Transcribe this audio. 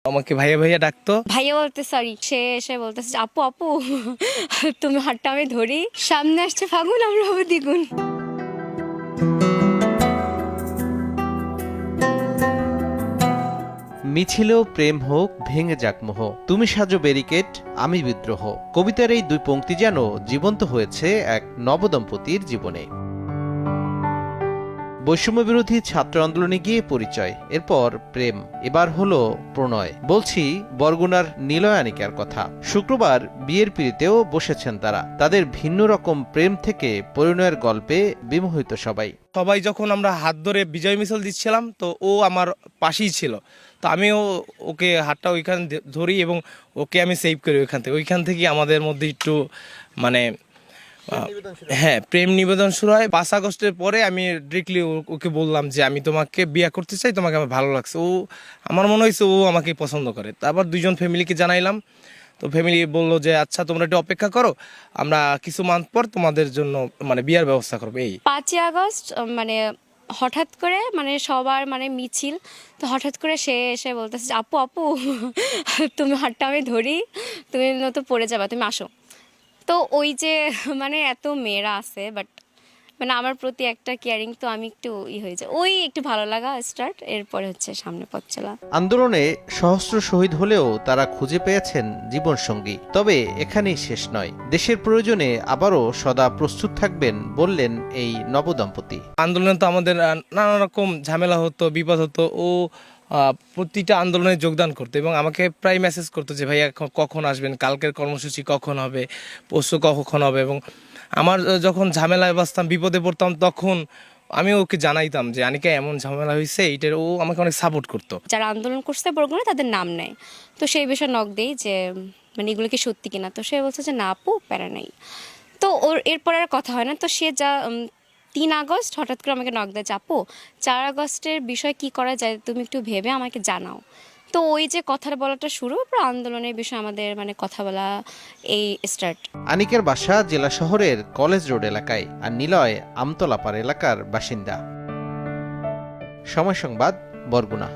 আমাকে ভাইয়া ভাইয়া ডাকতো। ভাইয়া বলতে সরি, সে এসে বলতেছে আপু আপু তুমি হাতটা আমি ধরি, সামনে আসছে ফাগুন, আমরা হবো দ্বিগুণ। মিছিলেও প্রেম হোক, ভেঙে যাক মোহ, তুমি সাজো ব্যারিকেড, আমি বিদ্রোহ। কবিতার এই দুই পংক্তি যেন জীবন্ত হয়েছে এক নবদম্পতির জীবনে। বৈষম্য বিরোধী ছাত্র আন্দোলনে গিয়ে পরিচয়, এরপর প্রেম, এবার হলো প্রণয়। বলছি বরগুনার নিলয় আনিকার কথা। শুক্রবার বিয়ের পিড়িতেও বসেছেন তারা। তাদের ভিন্ন রকম প্রেম থেকে পরিণয়ের গল্পে বিমোহিত সবাই। সবাই যখন আমরা হাত ধরে বিজয় মিছিল দিচ্ছিলাম, তো ও আমার পাশেই ছিল। তো আমিও ওকে হাতটা ওইখান ধরি এবং ওকে আমি সেভ করি ওইখান থেকে আমাদের মধ্যে একটু মানে হ্যাঁ, প্রেম নিবেদন শুরু হয়। 5 আগস্টের পরে আমি ডিরেক্টলি ওকে বললাম যে আমি তোমাকে বিয়ে করতে চাই, তোমাকে আমার ভালো লাগছে। ও আমার মনে হয়েছে ও আমাকে পছন্দ করে। তারপর দুইজন ফ্যামিলিকে জানাইলাম, তো ফ্যামিলি বললো যে আচ্ছা তোমরা একটু অপেক্ষা করো, আমরা কিছু মান্থ পর তোমাদের জন্য মানে বিয়ার ব্যবস্থা করবো। এই 5ই আগস্ট মানে হঠাৎ করে মানে সবার মানে মিছিল, তো হঠাৎ করে সে এসে বলতেছে আপু আপু তুমি হাতটা আমি ধরি, তুমি নয়তো পড়ে যাবা, তুমি আসো। তো ওই যে মানে এত মেয়েরা আছে, বাট মানে আমার প্রতি একটা কেয়ারিং, তো আমি একটু হয়ে যায়, ওই একটু ভালো লাগা স্টার্ট, এরপরে হচ্ছে সামনে পথ চলা। আন্দোলনে সহস্র শহীদ হলেও তারা খুঁজে পেয়েছেন জীবনসঙ্গী। তবে এখানেই শেষ নয়, দেশের প্রয়োজনে আবারও সদা প্রস্তুত থাকবেন বললেন এই নবদম্পতি। আন্দোলনে তো আমাদের নানা রকম ঝামেলা হতো, বিপদ হতো। ও প্রতিটা আন্দোলনে যোগদান করতো এবং আমাকে প্রায় মেসেজ করতো যে ভাইয়া কখন আসবেন, কালকের কর্মসূচি কখন হবে, পরশু কখন হবে। এবং আমার যখন ঝামেলায় বাঁচতাম, বিপদে পড়তাম, তখন আমি ওকে জানাইতাম যে আনিকা এমন ঝামেলা হয়েছে, এইটার ও আমাকে অনেক সাপোর্ট করতো। যারা আন্দোলন করছে বরগুনা, তাদের নাম নেয়, তো সেই বিষয়ে নক দেই যে মানে এগুলো কি সত্যি কিনা। তো সে বলছে যে না আপু, প্যারা নেই। তো ওর এরপর আর কথা হয় না। তো সে যা 3 আগস্ট হঠাৎ করে আমাকে নক দেয়, আপু 4 আগস্টের বিষয় কি করা যায়, তুমি একটু ভেবে আমাকে জানাও। তো ওই যে কথাটা বলাটা শুরু, পর আন্দোলনের বিষয়ে আমাদের মানে কথা বলা এই স্টার্ট। আনিকের বাসা জেলা শহরের কলেজ রোড এলাকায়, আর নিলয় আমতলাপাড় এলাকার বাসিন্দা। সময় সংবাদ, বরগুনা।